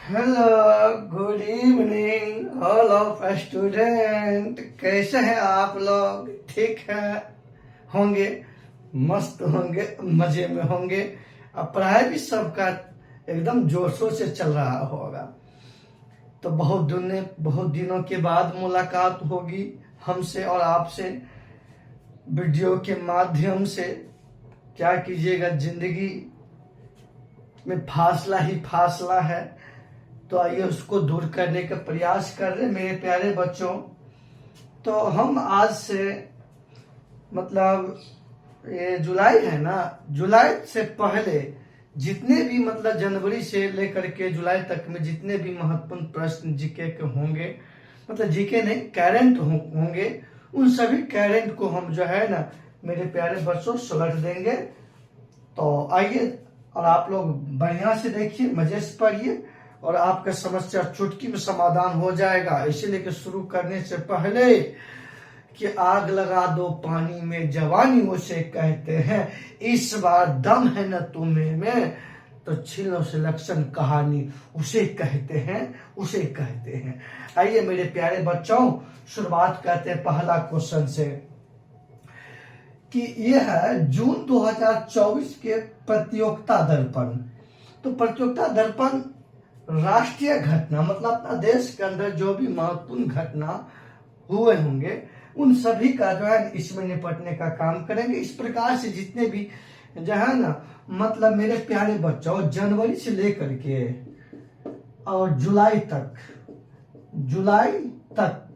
Hello, good evening all of student. कैसे हैं आप लोग? ठीक है होंगे, मस्त होंगे, मजे में होंगे। अब पढ़ाई भी सबका एकदम जोशों से चल रहा होगा। तो बहुत दिनों के बाद मुलाकात होगी हमसे और आपसे वीडियो के माध्यम से। क्या कीजिएगा, जिंदगी में फासला ही फासला है, तो आइए उसको दूर करने का प्रयास कर रहे मेरे प्यारे बच्चों। तो हम आज से मतलब ये जुलाई है ना, जुलाई से पहले जितने भी मतलब जनवरी से लेकर के जुलाई तक में जितने भी महत्वपूर्ण प्रश्न जीके के होंगे, मतलब जीके नहीं करंट होंगे, उन सभी करंट को हम जो है ना मेरे प्यारे बच्चों सुलट देंगे। तो आइए और आप लोग बढ़िया से देखिए, मजे से पढ़िए और आपका समस्या चुटकी में समाधान हो जाएगा। इसीलिए कि शुरू करने से पहले कि आग लगा दो पानी में जवानी उसे कहते हैं, इस बार दम है न तुम्हें में, तो छीनो सिलेक्शन कहानी उसे कहते हैं। आइए मेरे प्यारे बच्चों, शुरुआत करते हैं पहला क्वेश्चन से कि यह है जून 2024 के प्रतियोगिता दर्पण। तो प्रतियोगिता दर्पण राष्ट्रीय घटना, मतलब अपना देश के अंदर जो भी महत्वपूर्ण घटना हुए होंगे उन सभी का जो है इसमें निपटने का काम करेंगे। इस प्रकार से जितने भी जो है ना मतलब मेरे प्यारे बच्चों जनवरी से लेकर के और जुलाई तक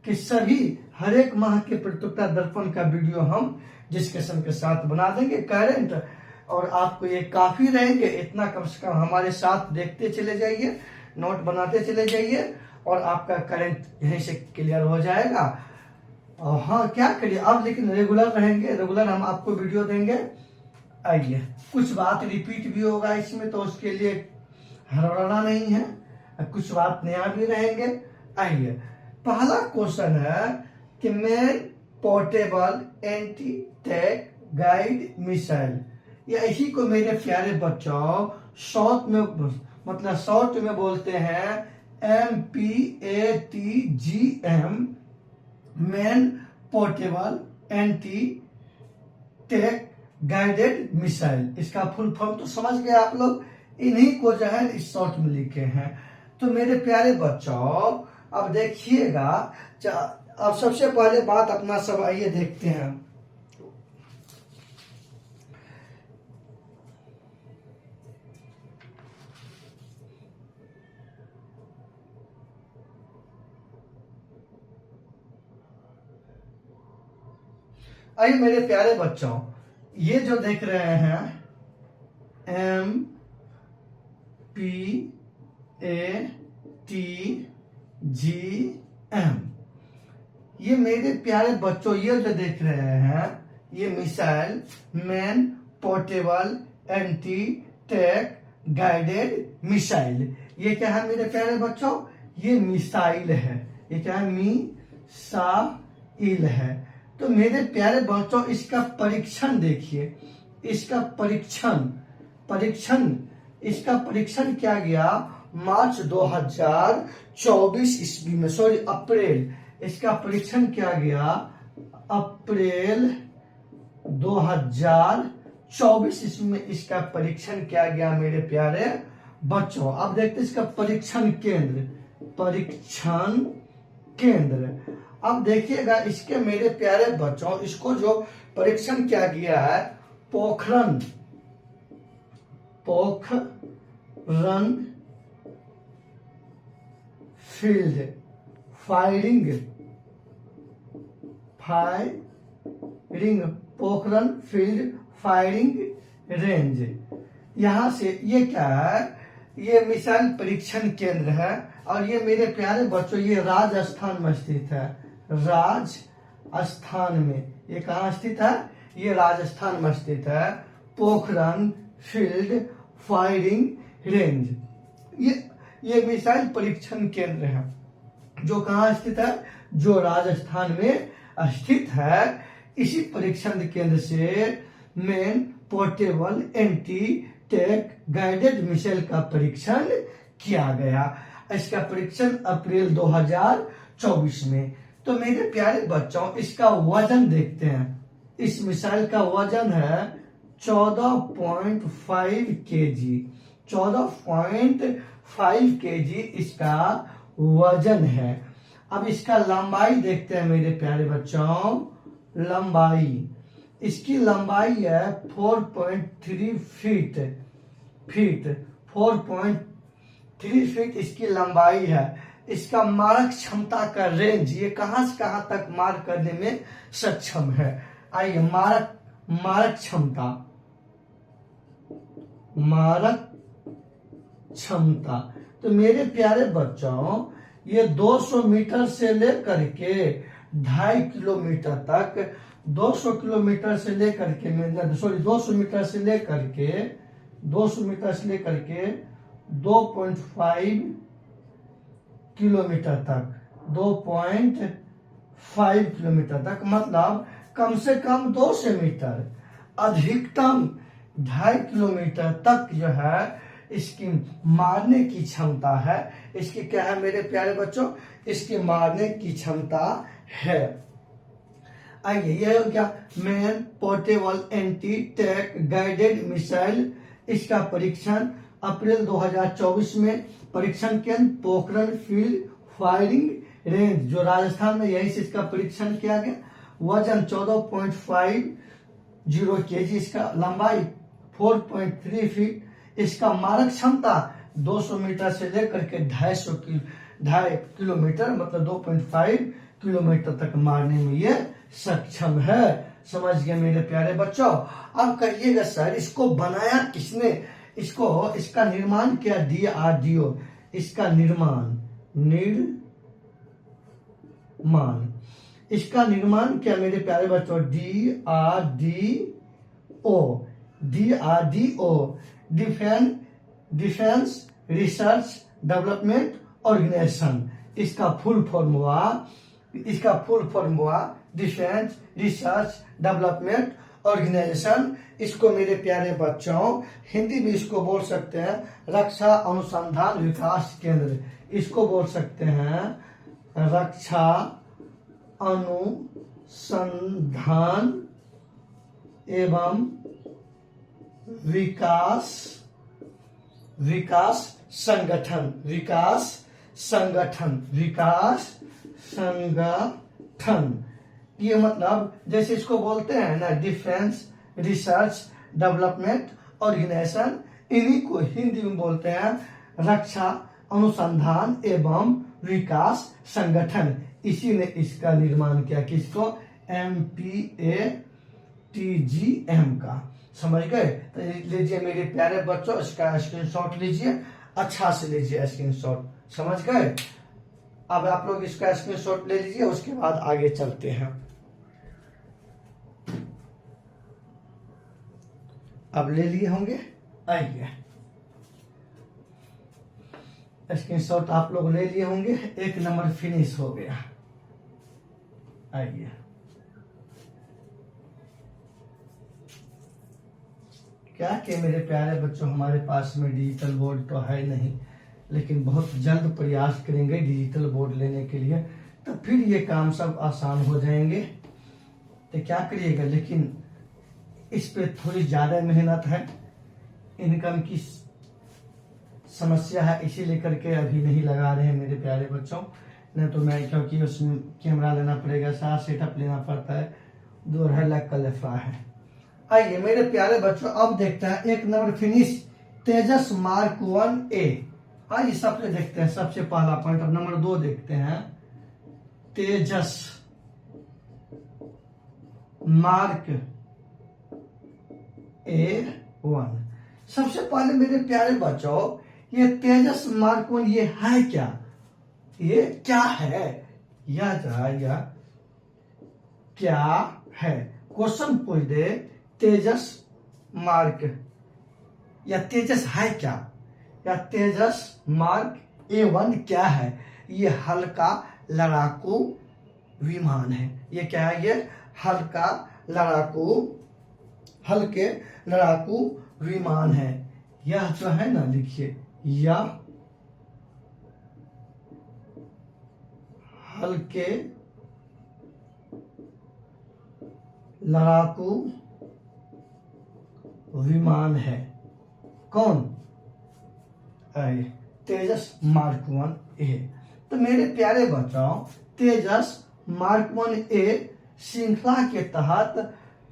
के सभी हर एक माह के प्रतियोगिता दर्पण का वीडियो हम डिस्कशन के साथ बना देंगे करंट, और आपको ये काफी रहेंगे। इतना कम से कम हमारे साथ देखते चले जाइए, नोट बनाते चले जाइए और आपका करंट यहीं से क्लियर हो जाएगा। और हाँ, क्या करिए अब, लेकिन रेगुलर रहेंगे, रेगुलर हम आपको वीडियो देंगे। आइए, कुछ बात रिपीट भी होगा इसमें, तो उसके लिए हड़बड़ाना नहीं है, कुछ बात नया भी रहेंगे। आइए, पहला क्वेश्चन है कि man portable anti tank guide missile, या इसी को मेरे प्यारे बच्चों शॉर्ट में बोलते हैं MPATGM, man portable anti tank guided missile. इसका फुल फॉर्म तो समझ गए आप लोग, इन्हीं को जो है इस शॉर्ट में लिखे हैं। तो मेरे प्यारे बच्चों अब देखिएगा, अब सबसे पहले बात अपना सब आइए देखते हैं। आइए मेरे प्यारे बच्चों, ये जो देख रहे हैं MPATGM, ये मेरे प्यारे बच्चों ये जो देख रहे हैं ये missile man portable anti tank guided missile. ये क्या है मेरे प्यारे बच्चों? ये मिसाइल है। ये क्या है? मिसाइल है। तो मेरे प्यारे बच्चों इसका परीक्षण देखिए, इसका परीक्षण क्या गया मार्च 2024 ईस्वी में, अप्रैल, इसका परीक्षण क्या गया अप्रैल 2024 ईस्वी में, इसका परीक्षण क्या गया मेरे प्यारे बच्चों। अब देखते हैं इसका परीक्षण केंद्र। अब देखिएगा इसके मेरे प्यारे बच्चों, इसको जो परीक्षण क्या किया है Pokhran field firing Pokhran field firing range. यहां से ये क्या है? ये मिसाइल परीक्षण केंद्र है, और ये मेरे प्यारे बच्चों ये राजस्थान में स्थित है। राजस्थान में ये कहाँ स्थित है? ये राजस्थान में स्थित है। पोखरण फील्ड फायरिंग रेंज, ये मिसाइल परीक्षण केंद्र है जो कहाँ स्थित है? जो राजस्थान में स्थित है। इसी परीक्षण केंद्र से main portable anti tank guided missile का परीक्षण किया गया। इसका परीक्षण अप्रैल 2024 में। तो मेरे प्यारे बच्चों, इसका वजन देखते हैं। इस मिसाइल का वजन है 14.5 केजी। 14.5 केजी इसका वजन है। अब इसका लंबाई देखते हैं मेरे प्यारे बच्चों। लंबाई, इसकी लंबाई है 4.3 फीट। 4.3 फीट इसकी लंबाई है। इसका मारक क्षमता का रेंज, ये कहां से कहां तक मार करने में सक्षम है। आइए, मारक क्षमता। तो मेरे प्यारे बच्चों, ये 200 मीटर से लेकर के 2.5 किलोमीटर तक, 200 मीटर से लेकर के 2.5 किलोमीटर तक, 2.5 किलोमीटर तक, मतलब कम से कम 200 मीटर, अधिकतम 2.5 किलोमीटर तक जो है इसकी मारने की क्षमता है। इसकी क्या है मेरे प्यारे बच्चों? इसकी मारने की क्षमता है। आइए, यह हो गया man portable anti tank guided missile. इसका परीक्षण अप्रैल 2024 में। परीक्षण केंद्र पोखरण फील्ड फायरिंग रेंज, जो राजस्थान में, यही से इसका परीक्षण किया गया। वजन 14.50 केजी, इसका लंबाई 4.3 फीट, इसका मारक क्षमता 200 मीटर से लेकर के 2.5 किलोमीटर, मतलब 2.5 किलोमीटर तक मारने में ये सक्षम है। समझ गए मेरे प्यारे बच्चों? अब कहिएगा सर, इसको बनाया किसने? इसका निर्माण किया DRDO। इसका इसका निर्माण किया मेरे प्यारे बच्चों DRDO, defence research development organisation. इसका फुल फॉर्म हुआ डिफेंस रिसर्च डेवलपमेंट ऑर्गेनाइजेशन। इसको मेरे प्यारे बच्चों हिंदी में इसको बोल सकते हैं रक्षा अनुसंधान विकास केंद्र। इसको बोल सकते हैं रक्षा अनुसंधान एवं विकास संगठन। ये मतलब जैसे इसको बोलते हैं ना डिफेंस रिसर्च डेवलपमेंट ऑर्गेनाइजेशन, इन्हीं को हिंदी में बोलते हैं रक्षा अनुसंधान एवं विकास संगठन। इसी ने इसका निर्माण किया, किसको? MPATGM का। समझ गए? तो लीजिए मेरे प्यारे बच्चों, इसका स्क्रीनशॉट लीजिए, अच्छा से लीजिए स्क्रीनशॉट। समझ गए? अब आप लोग इसका स्क्रीनशॉट ले लीजिए, उसके बाद आगे चलते हैं। अब ले लिए होंगे, आइए स्क्रीनशॉट आप लोग ले लिए होंगे। 1 नंबर फिनिश हो गया। आइए, क्या कि मेरे प्यारे बच्चों, हमारे पास में डिजिटल बोर्ड तो है नहीं, लेकिन बहुत जल्द प्रयास करेंगे डिजिटल बोर्ड लेने के लिए, तो फिर ये काम सब आसान हो जाएंगे। तो क्या करिएगा, लेकिन इस पे थोड़ी ज्यादा मेहनत है, इनकम की समस्या है, इसी लेकर के अभी नहीं लगा रहे हैं मेरे प्यारे बच्चों। नहीं तो मैं, क्योंकि उसमें कैमरा लेना पड़ेगा, सारा सेटअप लेना पड़ता है, 2-2.5 लाख का लफड़ा है। आइए मेरे प्यारे बच्चों, अब देखते हैं 1 नंबर फिनिश तेजस मार्क 1A। आइए सबसे देखते हैं, सबसे पहला पॉइंट। अब नंबर 2 देखते हैं, तेजस मार्क A1। सबसे पहले मेरे प्यारे बच्चों, ये तेजस मार्क 1 ये है क्या? ये क्या है? या क्या है? क्वेश्चन पूछ दे, तेजस मार्क या तेजस है क्या, या तेजस मार्क A1 क्या है? ये हल्का लड़ाकू विमान है। ये क्या है? ये हल्के लड़ाकू विमान है। यह जो है ना, लिखिए, यह हल्के लड़ाकू विमान है। कौन? तेजस मार्क 1A। तो मेरे प्यारे बच्चों, तेजस मार्क 1A श्रृंखला के तहत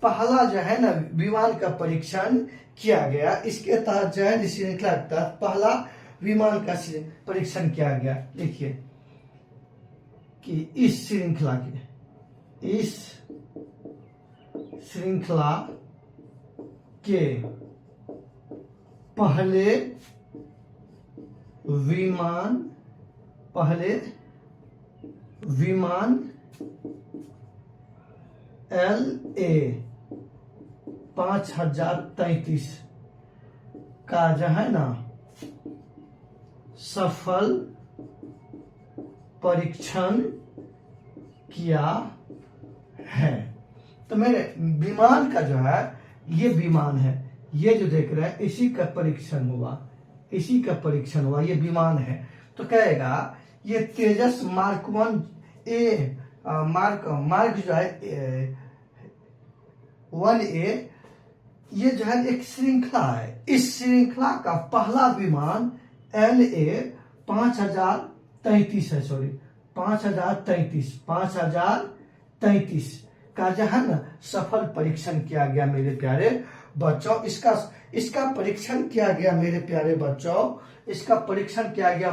पहला जो है ना विमान का परीक्षण किया गया। इसके तहत जो है श्रृंखला के तहत पहला विमान का परीक्षण किया गया। देखिए कि इस श्रृंखला के पहले विमान LA 5033 का जो है ना सफल परीक्षण किया है। तो मेरे विमान का जो है ये विमान है, ये जो देख रहे हैं इसी का परीक्षण हुआ, ये विमान है। तो कहेगा ये तेजस मार्क 1A मार्क जो है 1A, ये जो है एक श्रृंखला है। इस श्रृंखला का पहला विमान LA 5033 है, 5033 का जो है ना सफल परीक्षण किया गया मेरे प्यारे बच्चों। इसका परीक्षण किया गया मेरे प्यारे बच्चों, इसका परीक्षण किया गया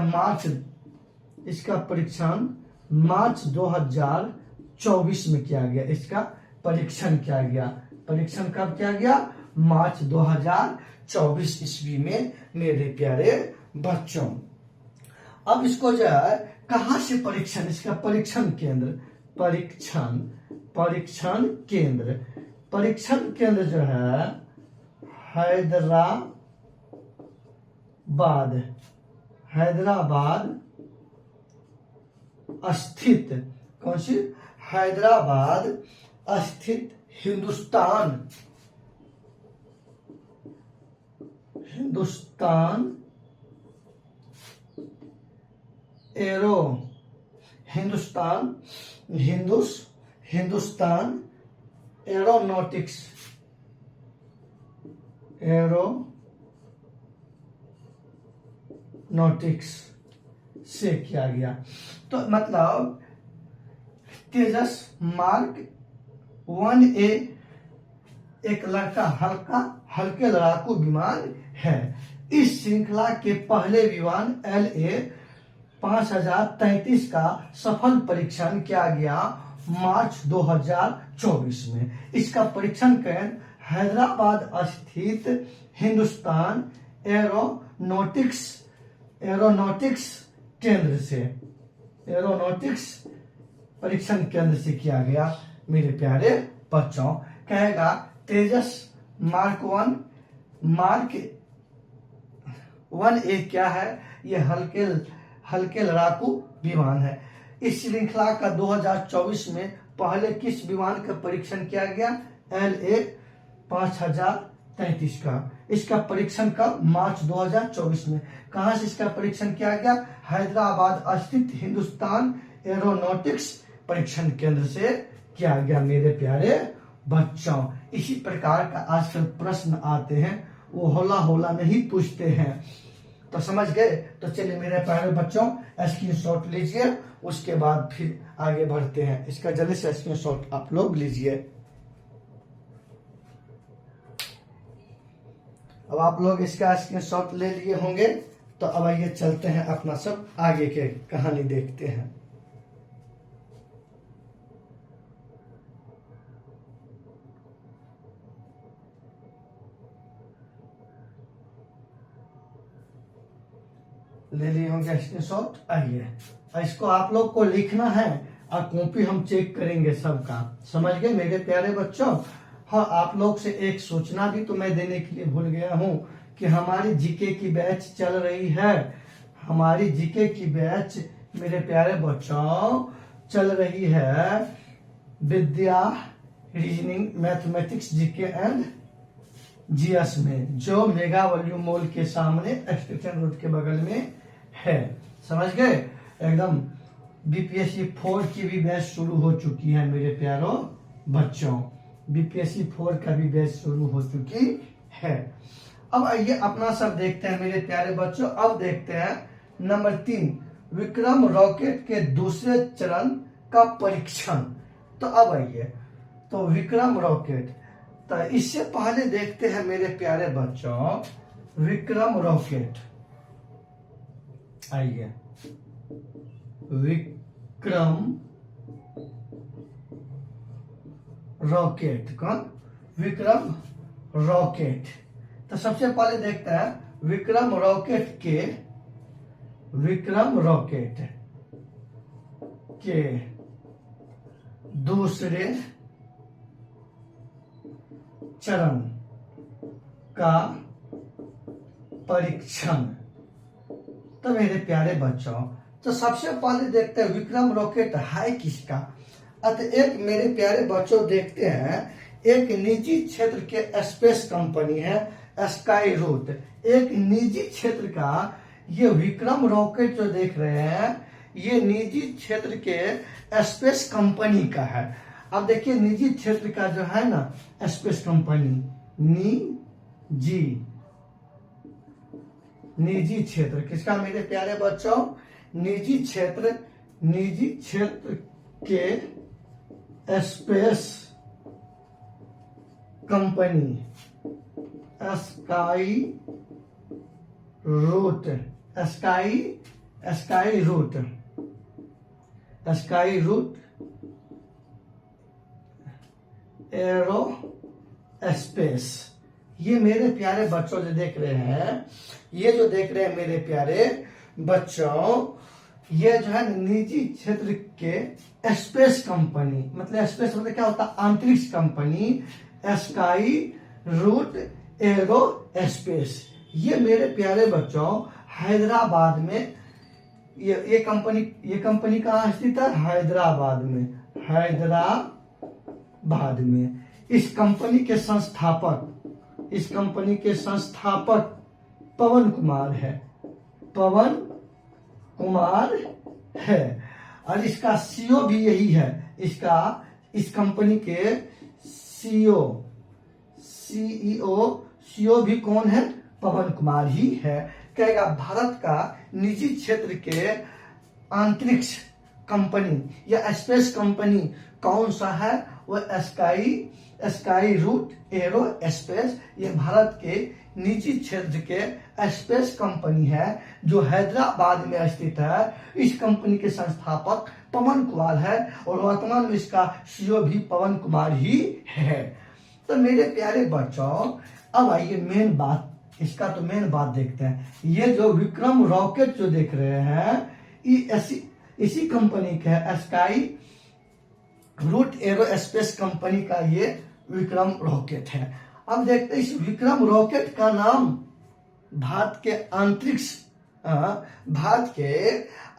मार्च 2024 में किया गया। इसका परीक्षण किया गया। परीक्षण कब किया गया? मार्च 2024 ईस्वी में मेरे प्यारे बच्चों। अब इसको जो है कहां से परीक्षण, इसका परीक्षण केंद्र जो है हैदराबाद स्थित, कौन सी? हैदराबाद स्थित हिंदुस्तान एरोनॉटिक्स से किया गया। तो मतलब तेजस मार्क 1A एक हल्के लड़ाकू विमान है। इस श्रृंखला के पहले विमान LA 5033 का सफल परीक्षण किया गया मार्च 2024 में। इसका परीक्षण केंद्र हैदराबाद स्थित हिंदुस्तान एरोनॉटिक्स परीक्षण केंद्र से किया गया मेरे प्यारे बच्चों। कहेगा तेजस मार्क 1A क्या है? ये हल्के लड़ाकू विमान है। इस श्रृंखला का 2024 में पहले किस विमान का परीक्षण किया गया? LA 5033 का। इसका परीक्षण कब? मार्च 2024 में। कहां से इसका परीक्षण किया गया? हैदराबाद स्थित हिंदुस्तान एरोनॉटिक्स परीक्षण केंद्र से किया गया मेरे प्यारे बच्चों। इसी प्रकार का आजकल प्रश्न आते हैं, वो होला नहीं पूछते हैं। तो समझ गए? तो चलिए मेरे प्यारे बच्चों स्क्रीनशॉट लीजिए, उसके बाद फिर आगे बढ़ते हैं। इसका जल्दी से स्क्रीनशॉट आप लोग लीजिए। अब आप लोग इसका स्क्रीनशॉट ले लिए होंगे, तो अब आइए चलते हैं अपना सब आगे के कहानी देखते हैं। ले लिए होंगे स्क्रीनशॉट। आइए इसको आप लोग को लिखना है और कॉपी हम चेक करेंगे सबका। समझ गए मेरे प्यारे बच्चों? हाँ, आप लोग से एक सूचना भी तो मैं देने के लिए भूल गया हूँ कि हमारी जीके की बैच चल रही है। हमारी जीके की बैच मेरे प्यारे बच्चों चल रही है Vidya reasoning mathematics GK and GS में, जो मेगा वॉल्यूम मॉल के सामने एक्सटेंशन रोड के बगल में है। समझ गए? एकदम बीपीएससी 4 की भी बैच शुरू हो चुकी है मेरे प्यारों बच्चों। बीपीएससी 4 का भी बैच शुरू हो चुकी है। अब आइए अपना सब देखते हैं मेरे प्यारे बच्चों। अब देखते हैं नंबर 3, विक्रम रॉकेट के दूसरे चरण का परीक्षण। तो अब आइए, तो विक्रम रॉकेट, तो इससे पहले देखते हैं मेरे प्यारे बच्चों विक्रम रॉकेट। आइए, विक्रम रॉकेट, कौन? विक्रम रॉकेट। तो सबसे पहले देखते हैं विक्रम रॉकेट के दूसरे चरण का परीक्षण। तो मेरे प्यारे बच्चों, तो सबसे पहले देखते हैं विक्रम रॉकेट है किसका। अतः एक मेरे प्यारे बच्चों देखते हैं, एक निजी क्षेत्र के स्पेस कंपनी है स्काई रूट। एक निजी क्षेत्र का ये विक्रम रॉकेट जो देख रहे हैं, ये निजी क्षेत्र के स्पेस कंपनी का है। अब देखिए निजी क्षेत्र का जो है ना स्पेस कंपनी, निजी क्षेत्र किसका मेरे प्यारे बच्चों? निजी क्षेत्र के space company Skyroot Aerospace. ये मेरे प्यारे बच्चों जो देख रहे हैं, ये जो देख रहे हैं मेरे प्यारे बच्चों, ये जो है निजी क्षेत्र के स्पेस कंपनी, मतलब स्पेस मतलब क्या होता है? अंतरिक्ष कंपनी स्काई रूट एरोस्पेस। ये मेरे प्यारे बच्चों हैदराबाद में, ये कंपनी कहाँ स्थित है? हैदराबाद में। इस कंपनी के संस्थापक पवन कुमार है और इसका सीईओ भी यही है। इस कंपनी के सीईओ भी कौन है? पवन कुमार ही है। कहेगा भारत का निजी क्षेत्र के अंतरिक्ष कंपनी या स्पेस कंपनी कौन सा है? वो स्काई रूट एरोस्पेस। ये भारत के निजी क्षेत्र के स्पेस कंपनी है जो हैदराबाद में स्थित है। इस कंपनी के संस्थापक पवन कुमार है और वर्तमान में इसका सीईओ भी पवन कुमार ही है। तो मेरे प्यारे बच्चों, अब आइए मेन बात, इसका तो मेन बात देखते हैं। ये जो विक्रम रॉकेट जो देख रहे हैं, इसी कंपनी का स्काई रूट एरोस्पेस कंपनी का ये विक्रम रॉकेट है। अब देखते हैं इस विक्रम रॉकेट का नाम भारत के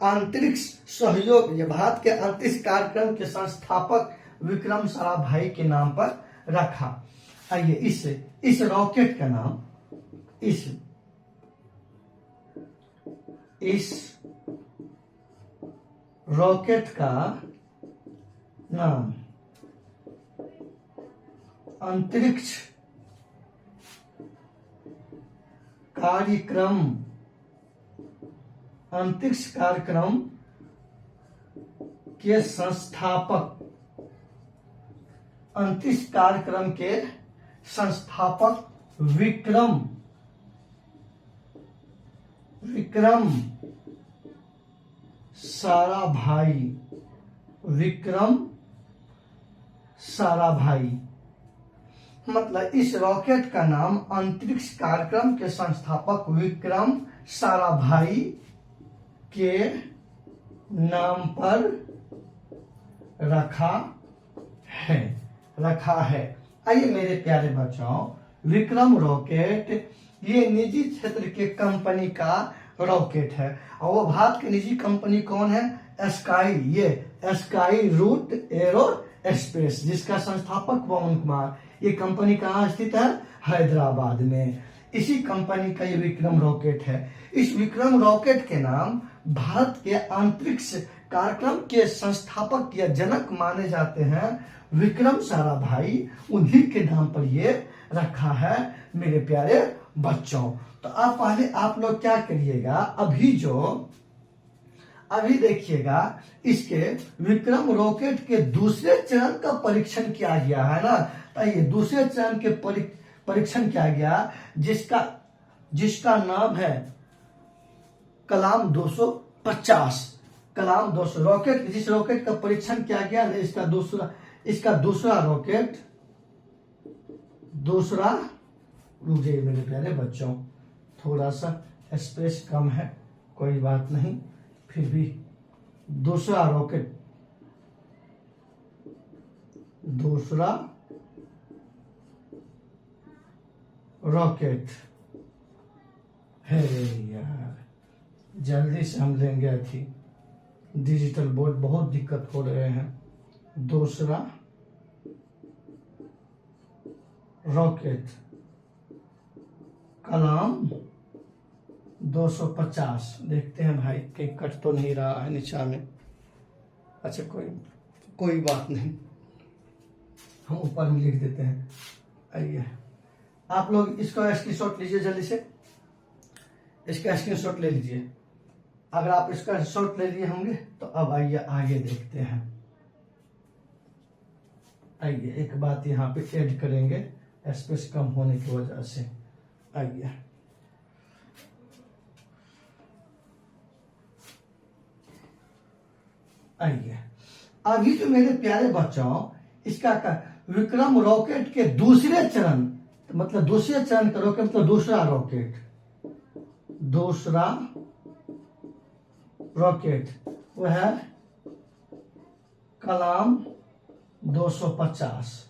अंतरिक्ष सहयोग, ये भारत के अंतरिक्ष कार्यक्रम के संस्थापक विक्रम साराभाई के नाम पर रखा। आइए इस रॉकेट का नाम, इस रॉकेट का नाम अंतरिक्ष कार्यक्रम के संस्थापक, अंतरिक्ष कार्यक्रम के संस्थापक विक्रम साराभाई, मतलब इस रॉकेट का नाम अंतरिक्ष कार्यक्रम के संस्थापक विक्रम साराभाई के नाम पर रखा है। आइए मेरे प्यारे बच्चों, विक्रम रॉकेट ये निजी क्षेत्र के कंपनी का रॉकेट है और वो भारत की निजी कंपनी कौन है? स्काई रूट एरोस्पेस, जिसका संस्थापक पवन कुमार। ये कंपनी कहाँ स्थित है? हैदराबाद में। इसी कंपनी का ये विक्रम रॉकेट है। इस विक्रम रॉकेट के नाम भारत के अंतरिक्ष कार्यक्रम के संस्थापक या जनक माने जाते हैं विक्रम साराभाई, उन्हीं के नाम पर ये रखा है मेरे प्यारे बच्चों। तो आप लोग क्या करिएगा, अभी देखिएगा, इसके विक्रम रॉकेट के दूसरे चरण का परीक्षण किया गया है ना। तो ये दूसरे चरण के परीक्षण किया गया जिसका नाम है कलाम 250। कलाम 200 रॉकेट, जिस रॉकेट का परीक्षण किया गया है, इसका दूसरा रॉकेट, रुक जाइए मेरे प्यारे बच्चों, थोड़ा सा स्पेस कम है, कोई बात नहीं, फिर भी दूसरा रॉकेट है यार, जल्दी से हम लेंगे। अथी डिजिटल बोर्ड बहुत दिक्कत हो रहे हैं। दूसरा रॉकेट कलाम 250, देखते हैं भाई कहीं कट तो नहीं रहा है नीचा में। अच्छा कोई बात नहीं, हम ऊपर में लिख देते हैं। आइए आप लोग इसका स्क्रीनशॉट लीजिए, जल्दी से इसका स्क्रीनशॉट ले लीजिए। अगर आप इसका शॉट ले लिए होंगे तो अब आइए आगे देखते हैं। आइए एक बात यहाँ पे ऐड करेंगे, स्पेस कम होने की वजह से। आइए अभी जो मेरे प्यारे बच्चों, इसका विक्रम रॉकेट के दूसरे चरण, मतलब दूसरे चरण का रॉकेट, मतलब दूसरा रॉकेट वो है कलाम 250।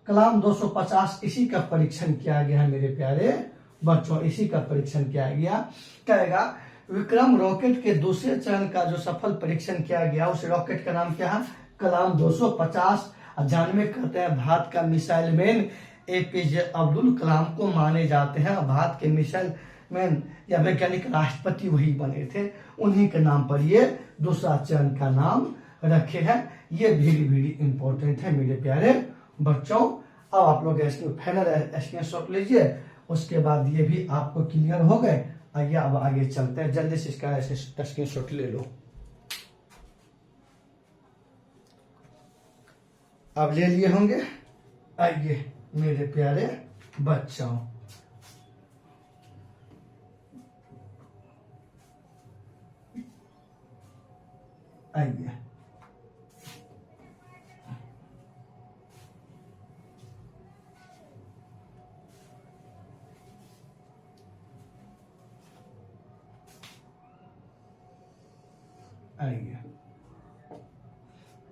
कलाम 250 इसी का परीक्षण किया गया है मेरे प्यारे बच्चों, इसी का परीक्षण किया गया। कहेगा विक्रम रॉकेट के दूसरे चरण का जो सफल परीक्षण किया गया, उस रॉकेट का नाम क्या है, कलाम 250। 98 कहते हैं भारत का missile man APJ Abdul Kalam को माने जाते हैं। भारत के मिसाइल मैन या वैज्ञानिक राष्ट्रपति वही बने थे, उन्हीं के नाम पर ये दूसरा चरण का नाम रखे हैं। ये वेरी इंपॉर्टेंट है मेरे प्यारे बच्चों। अब आप लोग फाइनल स्क्रीनशॉट लीजिए, उसके बाद ये भी आपको क्लियर हो गए। आइए अब आगे चलते हैं, जल्दी से इसका स्क्रीनशॉट ले लो। अब ले लिए होंगे। आइए मेरे प्यारे बच्चों, आइए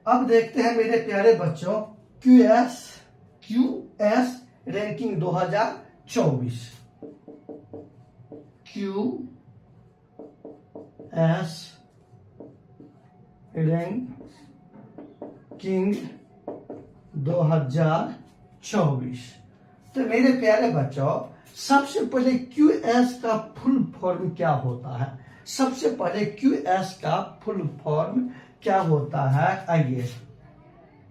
अब देखते हैं मेरे प्यारे बच्चों क्यूएस रैंकिंग 2024। QS ranking 2024। तो मेरे प्यारे बच्चों, सबसे पहले क्यूएस का फुल फॉर्म क्या होता है? सबसे पहले क्यूएस का फुल फॉर्म क्या होता है? आइए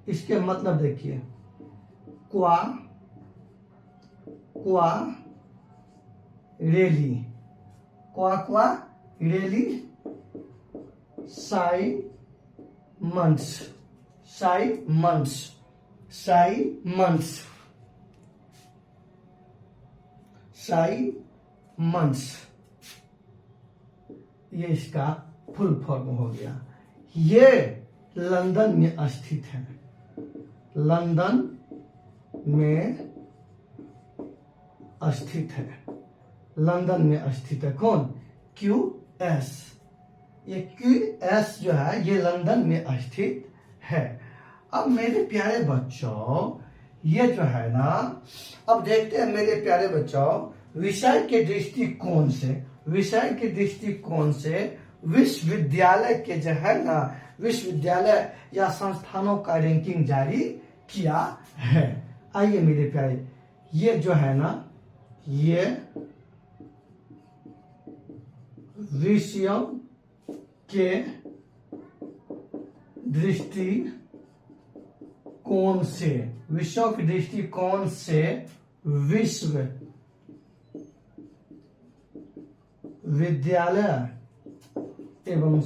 इसके मतलब देखिए, रेली साइमंड्स, ये इसका फुल फॉर्म हो गया। ये लंदन में स्थित है, लंदन में स्थित है। कौन? क्यूएस। ये क्यूएस जो है ये लंदन में स्थित है। अब मेरे प्यारे बच्चों, ये जो है ना, अब देखते हैं मेरे प्यारे बच्चों, विषय के दृष्टिकोण से विश्वविद्यालय के जो है ना, विश्वविद्यालय या संस्थानों का रैंकिंग जारी किया है। आइए मेरे प्यारे, ये जो है ना, ये विषयों के दृष्टिकोण से, विषयों के दृष्टिकोण से विश्व विद्यालय एवं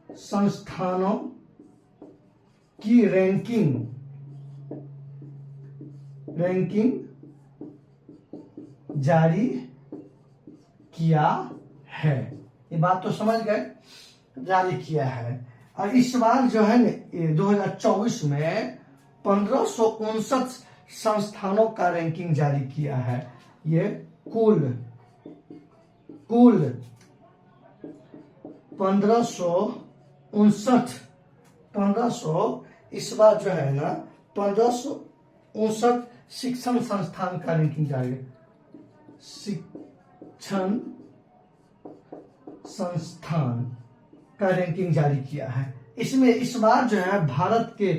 संस्थानों की रैंकिंग जारी किया है। ये बात तो समझ गए, जारी किया है। और इस बार जो है न 2024 में 1559 संस्थानों का रैंकिंग जारी किया है। ये कुल 1559 इस बार जो है ना 1559 शिक्षण संस्थान का रैंकिंग जारी, शिक्षण संस्थान का रैंकिंग जारी किया है। इसमें इस बार जो है भारत के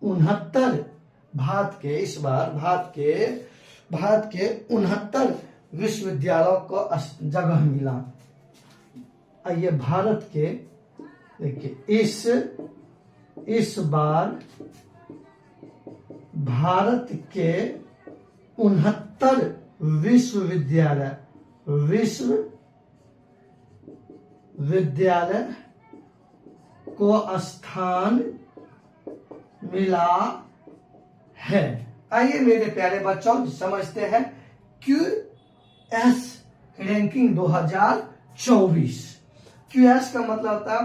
69 विश्वविद्यालयों को जगह मिला। ये भारत के, देखिए इस बार भारत के 69 विश्वविद्यालय को स्थान मिला है। आइए मेरे प्यारे बच्चों समझते हैं QS रैंकिंग 2024। QS का मतलब होता है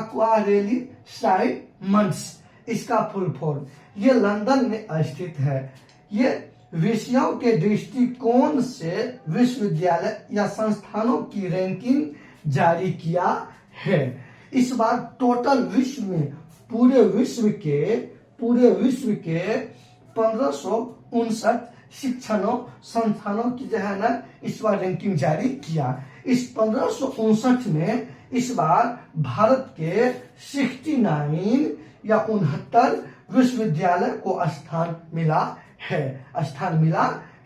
क्वारेली साइमंड्स, इसका फुल फॉर्म। ये लंदन में स्थित है। ये विषयों के दृष्टिकोण से विश्वविद्यालय या संस्थानों की रैंकिंग जारी किया है। इस बार टोटल विश्व में पूरे विश्व के 1559 शिक्षणों संस्थानों की जो है ना इस बार रैंकिंग जारी किया। इस 1559 में इस बार भारत के 69 या 69 विश्वविद्यालय को स्थान मिला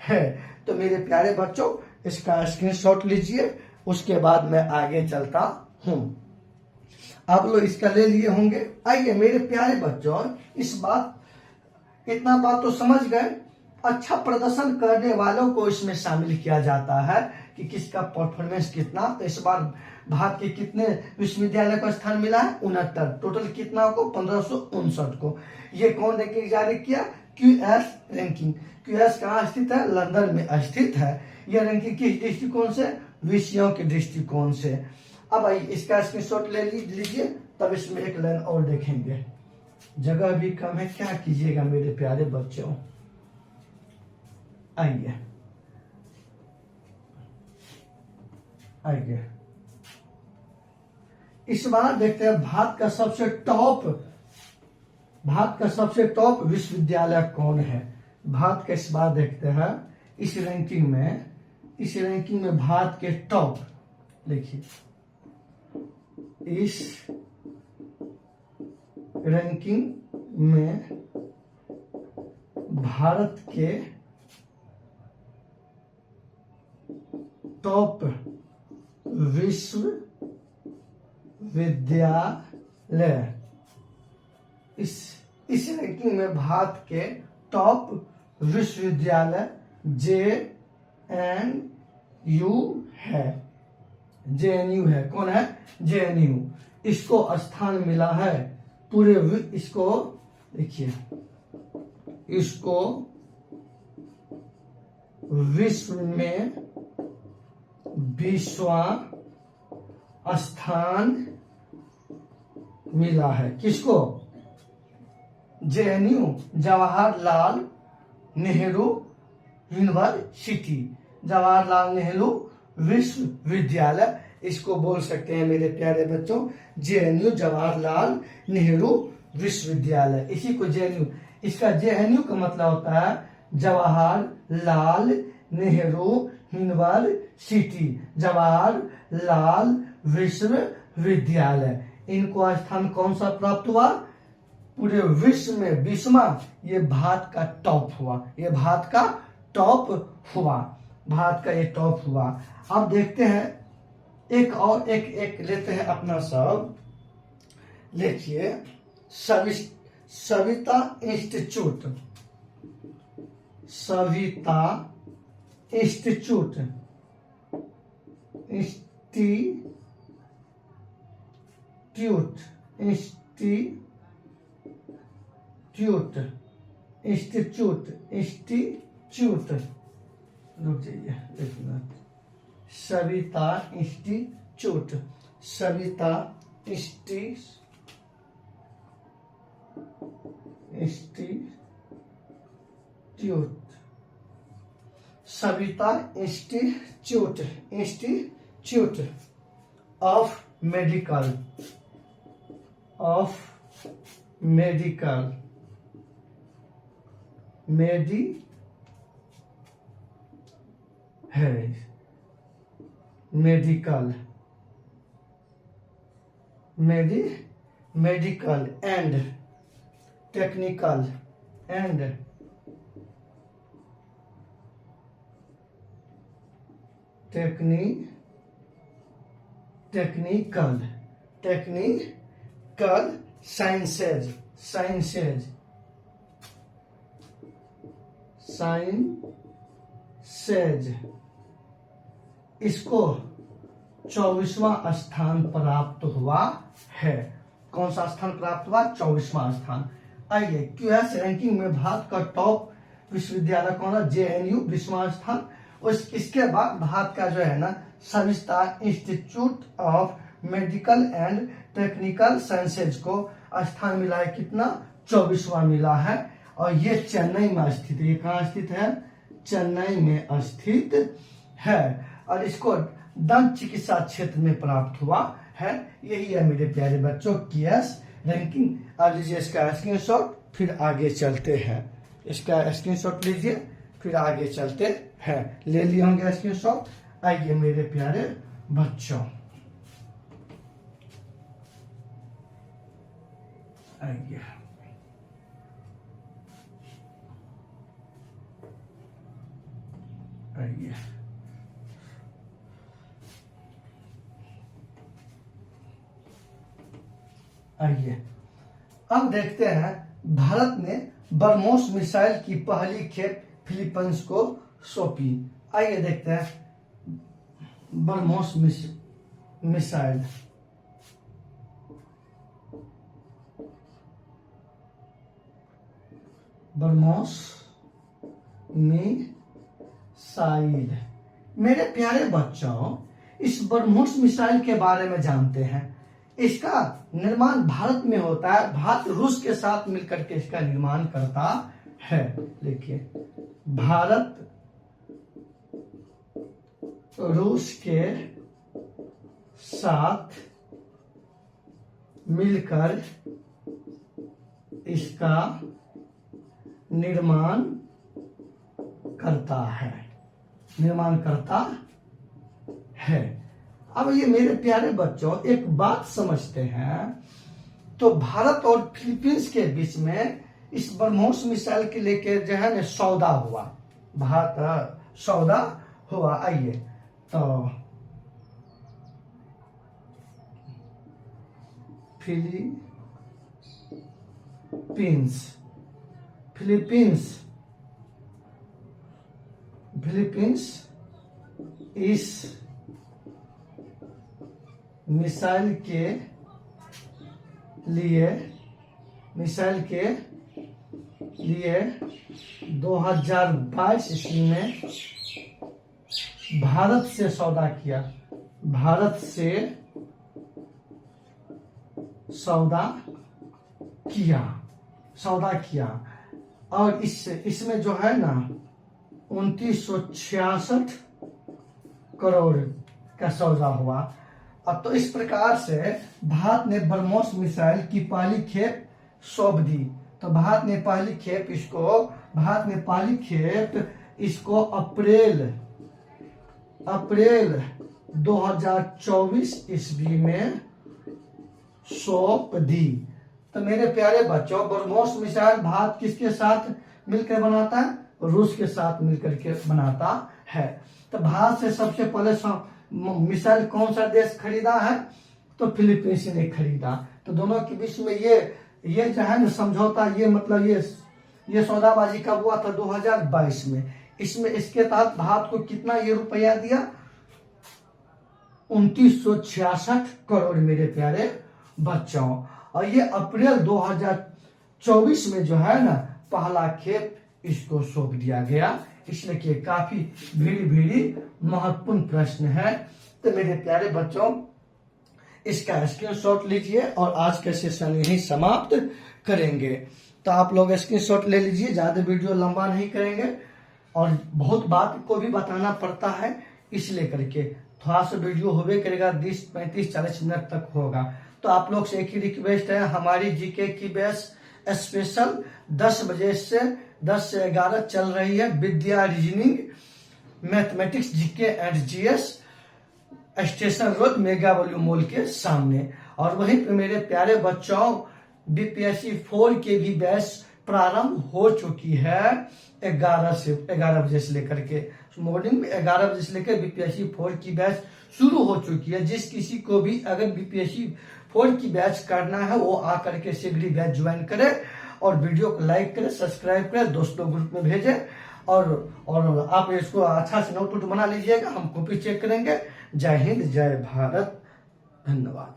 है। तो मेरे प्यारे बच्चों इसका स्क्रीनशॉट लीजिए, उसके बाद मैं आगे चलता हूं। आप लोग इसका ले लिए होंगे। आइए मेरे प्यारे बच्चों इतना बात तो समझ गए। अच्छा प्रदर्शन करने वालों को इसमें शामिल किया जाता है कि किसका परफॉर्मेंस कितना। तो इस बार भारत के कितने विश्वविद्यालय को स्थान मिला है? 69। टोटल कितना को? 1559 को। ये कौन रैंकिंग जारी किया? QS ranking. QS कहाँ स्थित है? लंदन में स्थित है। यह रैंकिंग किस दृष्टिकोण से? विषयों के दृष्टिकोण से। अब आइए इसका स्क्रीनशॉट ले लीजिए, तब इसमें एक लाइन और देखेंगे। जगह भी कम है, क्या कीजिएगा मेरे प्यारे बच्चों। आइए इस बार देखते हैं भारत का सबसे टॉप विश्वविद्यालय कौन है। भारत का इस बार देखते हैं इस रैंकिंग में भारत के टॉप, देखिए इस रैंकिंग में भारत के टॉप विश्वविद्यालय, इस रैंकिंग में भारत के टॉप विश्वविद्यालय JNU है। JNU है। कौन है? JNU। इसको स्थान मिला है पूरे इसको देखिए, इसको विश्व में 20वां स्थान मिला है। किसको? JNU, जवाहरलाल नेहरू यूनिवर्सिटी, जवाहरलाल नेहरू विश्वविद्यालय इसको बोल सकते हैं मेरे प्यारे बच्चों। JNU, जवाहरलाल नेहरू विश्वविद्यालय, इसी को JNU। इसका JNU का मतलब होता है जवाहरलाल नेहरू यूनिवर्सिटी, जवाहरलाल विश्वविद्यालय। इनको स्थान कौन सा प्राप्त हुआ? पूरे विश्व में 20वां। ये भारत का टॉप हुआ। ये भारत का टॉप हुआ। अब देखते हैं एक और एक लेते हैं अपना सब। लिखिए Savita institute, Savita institute, institute, रुक जाइए एक minute. Savita institute, Savita institute, Savita institute of medical medical and technical sciences, इसको 24वां स्थान प्राप्त हुआ है। कौन सा स्थान प्राप्त हुआ? 24वां स्थान। आइए, क्यूएस रैंकिंग में भारत का टॉप विश्वविद्यालय कौन है? जेएनयू 20वां स्थान। इसके बाद भारत का जो है ना Savita institute of medical and technical sciences को स्थान मिला है कितना? 24वां मिला है। और ये चेन्नई में स्थित है। ये कहाँ स्थित है? चेन्नई में स्थित है। और इसको दंत चिकित्सा क्षेत्र में प्राप्त हुआ है। यही है मेरे प्यारे बच्चों क्यूएस रैंकिंग। अब लीजिए इसका स्क्रीनशॉट, फिर आगे चलते हैं। इसका स्क्रीनशॉट लीजिए, फिर आगे चलते हैं। ले लिए होंगे स्क्रीनशॉट। आइए मेरे प्यारे बच्चों, आइए आइए आइए अब देखते हैं भारत ने ब्रह्मोस मिसाइल की पहली खेप फिलीपींस को सौंपी। आइए देखते हैं ब्रह्मोस मिसाइल। ब्रह्मोस मिसाइल। मेरे प्यारे बच्चों, इस ब्रह्मोस मिसाइल के बारे में जानते हैं। इसका निर्माण भारत में होता है। भारत रूस के साथ मिलकर के इसका निर्माण करता है। देखिए, भारत रूस के साथ मिलकर इसका निर्माण करता है। अब ये मेरे प्यारे बच्चों एक बात समझते हैं। तो भारत और फिलीपींस के बीच में इस ब्रह्मोस मिसाइल के लेके जो है ना सौदा हुआ। भारत सौदा हुआ। आइए तो फिलीपींस इस मिसाइल के लिए 2022 ईस्वी में भारत से सौदा किया और इसमें जो है ना 2966 करोड़ का सौदा हुआ। अब तो इस प्रकार से भारत ने ब्रह्मोस मिसाइल की पहली खेप सौंप दी। तो भारत ने पहली खेप इसको अप्रैल 2024 ईस्वी में सौंप दी। तो मेरे प्यारे बच्चों, ब्रह्मोस मिसाइल भारत किसके साथ मिलकर बनाता है? रूस के साथ मिलकर के बनाता है। तो भारत से सबसे पहले मिसाइल कौन सा देश खरीदा है? तो फिलीपींस ने खरीदा। तो दोनों के बीच में ये जो है ना समझौता, ये मतलब ये सौदाबाजी कब हुआ था? 2022 में। इसमें इसके तहत भारत को कितना ये रुपया दिया? 2966 करोड़ मेरे प्यारे बच्चों। और ये अप्रैल 2024 में जो है ना पहला खेप इसको सौंप दिया गया। इसलिए कि काफी भीड़ी महत्वपूर्ण प्रश्न है। तो मेरे प्यारे बच्चों, इसका स्क्रीनशॉट लीजिए और आज के सेशन यही समाप्त करेंगे। तो आप लोग स्क्रीनशॉट ले लीजिए, ज्यादा वीडियो लंबा नहीं करेंगे और बहुत बात को भी बताना पड़ता है, इसलिए करके थोड़ा सा वीडियो होवे करेगा, 20, 35, 40 मिनट तक होगा। तो आप लोग से एक ही रिक्वेस्ट है, हमारी जीके की बैच स्पेशल 10 बजे से 10 से 11 चल रही है। Vidya reasoning, mathematics, GK and GS, station road mega volume mall के सामने। और वहीं पे मेरे प्यारे बच्चों, बीपीएससी 4 के भी बैच प्रारंभ हो चुकी है 11 बजे से लेकर के मॉर्निंग में 11 बजे से लेकर बीपीएससी 4 की बैच शुरू हो चुकी है। जिस किसी को भी अगर बीपीएससी 4 की बैच करना है वो आकर के शीघ्र बैच ज्वाइन करे और वीडियो को लाइक करे, सब्सक्राइब करे, दोस्तों ग्रुप में भेजे और आप इसको अच्छा से नोट बना लीजिएगा, हम कॉपी चेक करेंगे। जय हिंद, जय भारत, धन्यवाद।